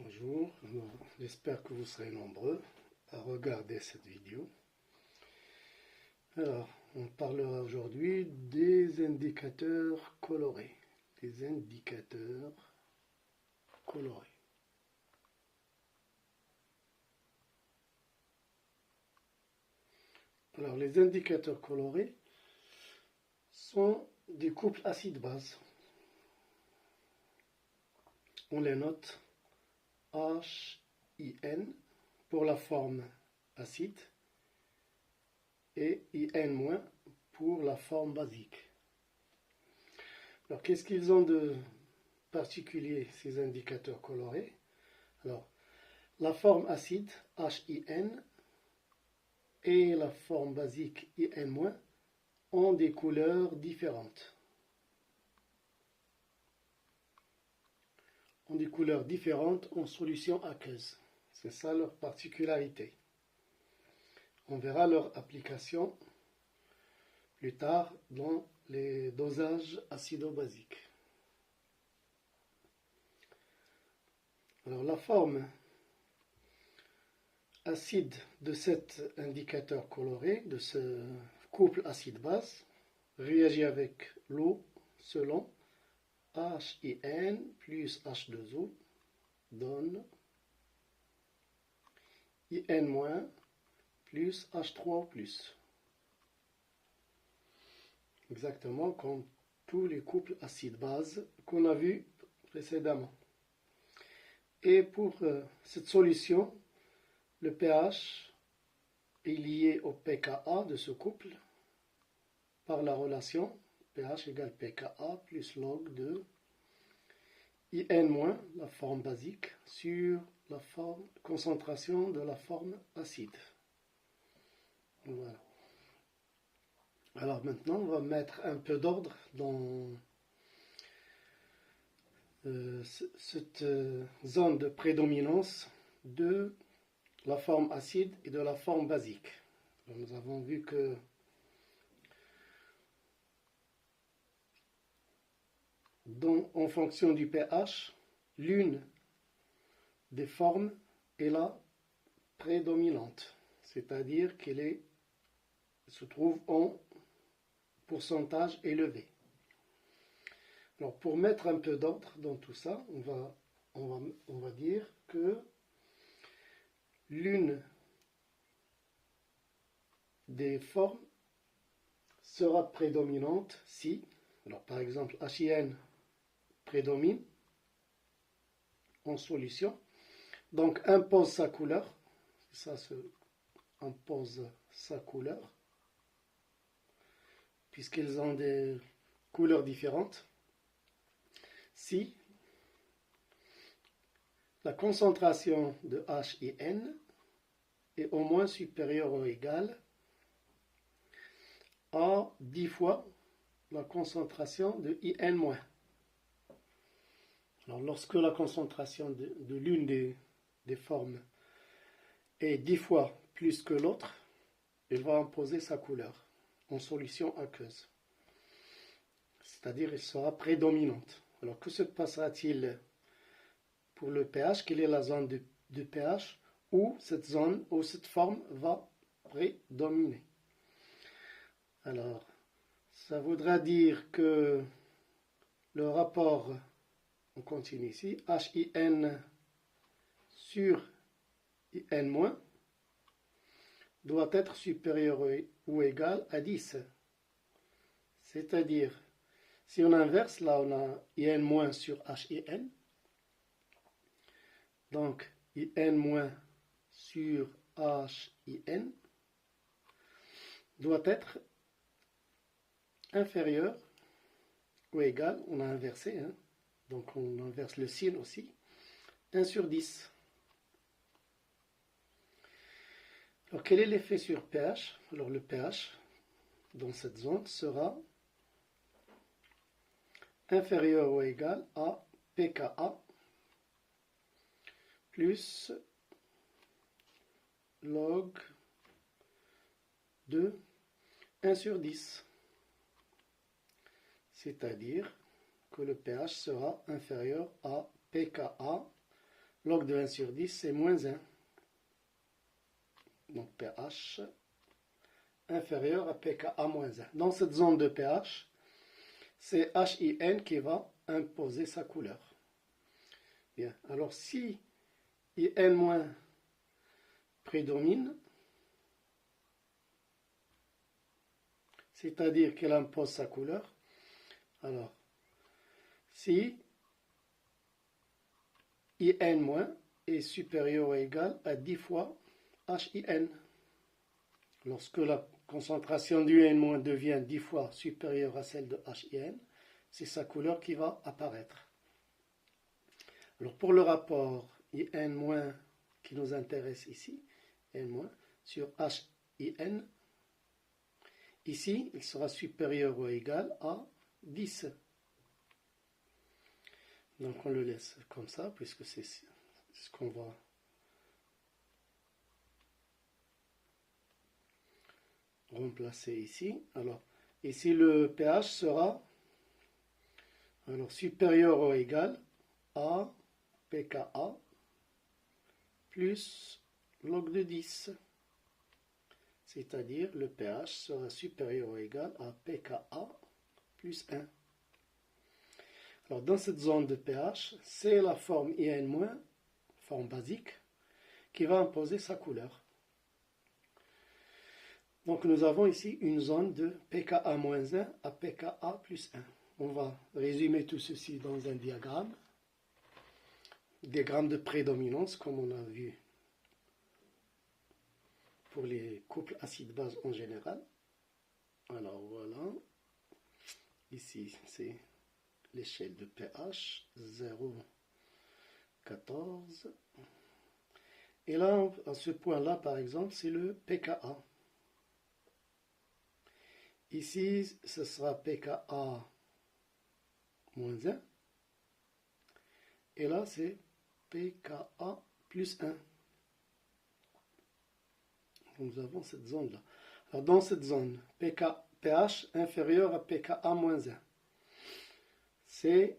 Bonjour, j'espère que vous serez nombreux à regarder cette vidéo. Alors, on parlera aujourd'hui des indicateurs colorés. Des indicateurs colorés. Alors, les indicateurs colorés sont des couples acide-base. On les note HIN pour la forme acide et IN- pour la forme basique. Alors, qu'est-ce qu'ils ont de particulier, ces indicateurs colorés? Alors, la forme acide, HIN, et la forme basique, IN-, ont des couleurs différentes. Ont des couleurs différentes en solution aqueuse. C'est ça leur particularité. On verra leur application plus tard dans les dosages acido-basiques. Alors la forme acide de cet indicateur coloré, de ce couple acide-base, réagit avec l'eau selon HIN plus H2O donne IN- plus H3O+. Exactement comme tous les couples acide-base qu'on a vus précédemment. Et pour cette solution, le pH est lié au pKa de ce couple par la relation pH égale pKa plus log de IN-, la forme basique, sur la forme concentration de la forme acide. Voilà. Alors maintenant, on va mettre un peu d'ordre dans cette zone de prédominance de la forme acide et de la forme basique. Alors, nous avons vu que en fonction du pH, l'une des formes est la prédominante, c'est-à-dire qu'elle se trouve en pourcentage élevé. Alors pour mettre un peu d'ordre dans tout ça, on va dire que l'une des formes sera prédominante si, alors par exemple HIN prédomine en solution, donc impose sa couleur, ça se impose sa couleur, puisqu'ils ont des couleurs différentes. Si la concentration de HIN est au moins supérieure ou égale à 10 fois la concentration de IN-. Alors, lorsque la concentration de l'une des formes est 10 fois plus que l'autre, elle va imposer sa couleur en solution aqueuse. C'est-à-dire qu'elle sera prédominante. Alors, que se passera-t-il pour le pH? Quelle est la zone de pH où cette zone, où cette forme va prédominer? Alors, ça voudra dire que le rapport, on continue ici, HIN sur IN- doit être supérieur ou égal à 10. C'est-à-dire, si on inverse, là on a IN- sur HIN, donc IN- sur HIN doit être inférieur ou égal, on a inversé, hein, donc on inverse le signe aussi, 1 sur 10. Alors quel est l'effet sur pH? Alors le pH dans cette zone sera inférieur ou égal à pKa plus log de 1 sur 10. C'est-à-dire que le pH sera inférieur à pKa log de 1 sur 10, c'est moins 1. Donc pH inférieur à pKa moins 1. Dans cette zone de pH, c'est HIN qui va imposer sa couleur. Bien, alors si IN- prédomine, c'est-à-dire qu'elle impose sa couleur, alors si IN- est supérieur ou égal à 10 fois HIN, lorsque la concentration du IN- devient 10 fois supérieure à celle de HIN, c'est sa couleur qui va apparaître. Alors pour le rapport IN- qui nous intéresse ici, N- sur HIN, ici il sera supérieur ou égal à 10. Donc on le laisse comme ça, puisque c'est ce qu'on va remplacer ici. Alors ici le pH sera supérieur ou égal à pKa plus log de 10. C'est-à-dire le pH sera supérieur ou égal à pKa plus 1. Alors dans cette zone de pH, c'est la forme IN-, forme basique, qui va imposer sa couleur. Donc nous avons ici une zone de pKa-1 à pKa plus 1. On va résumer tout ceci dans un diagramme. Diagramme de prédominance, comme on a vu pour les couples acide-base en général. Alors voilà, ici c'est l'échelle de pH, 0, 14. Et là, à ce point-là, par exemple, c'est le pKa. Ici, ce sera pKa moins 1. Et là, c'est pKa plus 1. Nous avons cette zone-là. Alors, dans cette zone, pH inférieur à pKa moins 1. C'est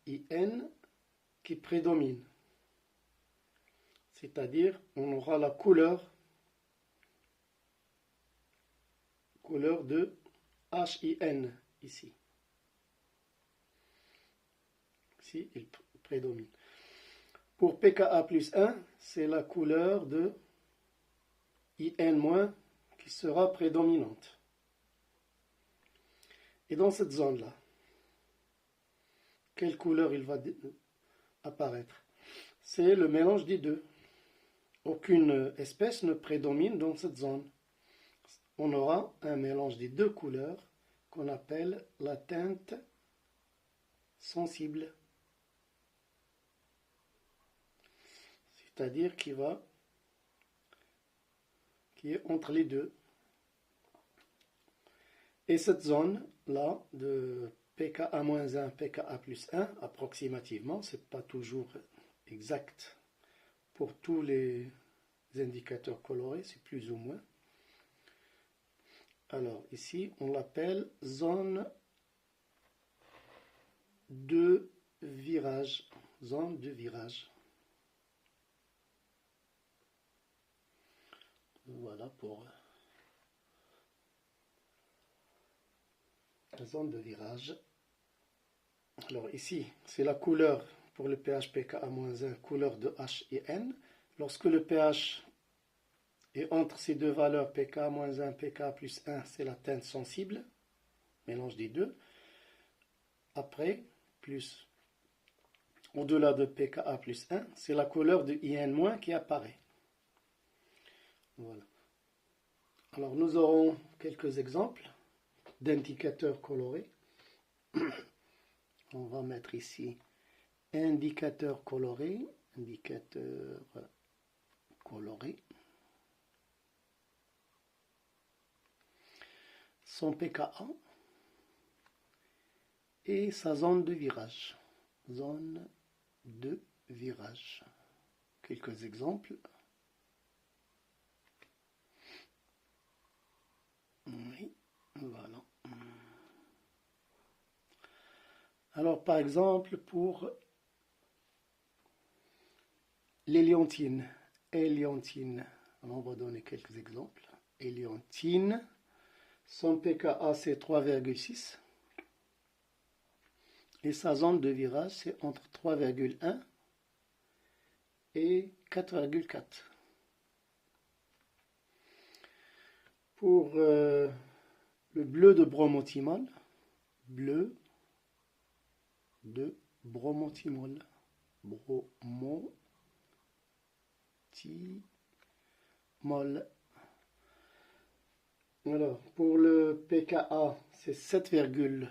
HIN qui prédomine. C'est-à-dire, on aura la couleur de HIN ici. Ici, il prédomine. Pour pKa plus 1, c'est la couleur de IN- qui sera prédominante. Et dans cette zone-là, quelle couleur il va apparaître? C'est le mélange des deux. Aucune espèce ne prédomine dans cette zone. On aura un mélange des deux couleurs qu'on appelle la teinte sensible. C'est-à-dire qui est entre les deux. Et cette zone-là, de pKa-1, pKa plus 1, approximativement, ce n'est pas toujours exact pour tous les indicateurs colorés, c'est plus ou moins. Alors ici, on l'appelle zone de virage. Zone de virage. Voilà pour la zone de virage. Alors ici, c'est la couleur pour le pH pKa-1, couleur de HIN. Lorsque le pH est entre ces deux valeurs, pKa-1, pKa plus 1, c'est la teinte sensible, mélange des deux. Après, plus, au-delà de pKa plus 1, c'est la couleur de IN- qui apparaît. Voilà. Alors nous aurons quelques exemples d'indicateurs colorés. On va mettre ici indicateur coloré, indicateur coloré. Son pKa et sa zone de virage. Zone de virage. Quelques exemples. Oui, voilà. Alors par exemple pour L'éléontine. Éléontine. Alors, on va donner quelques exemples. Éléontine. Son pKa, c'est 3,6. Et sa zone de virage, c'est entre 3,1 et 4,4. Pour le bleu de bromothymol, bleu de bromothymol, bromothymol. Alors, pour le pKa, c'est 7,2.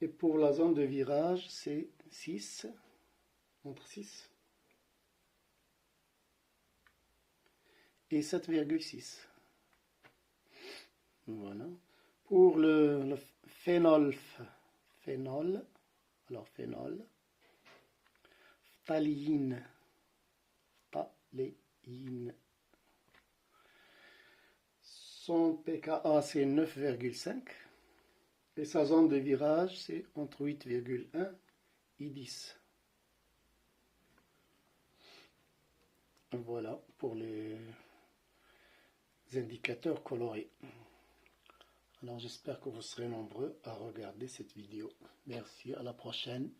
Et pour la zone de virage, c'est 6, entre 6 et 7,6. Voilà. Pour le phénol, alors phénol, phthaléine, son pKa c'est 9,5 et sa zone de virage c'est entre 8,1 et 10. Voilà pour les indicateurs colorés. Alors j'espère que vous serez nombreux à regarder cette vidéo. Merci, à la prochaine.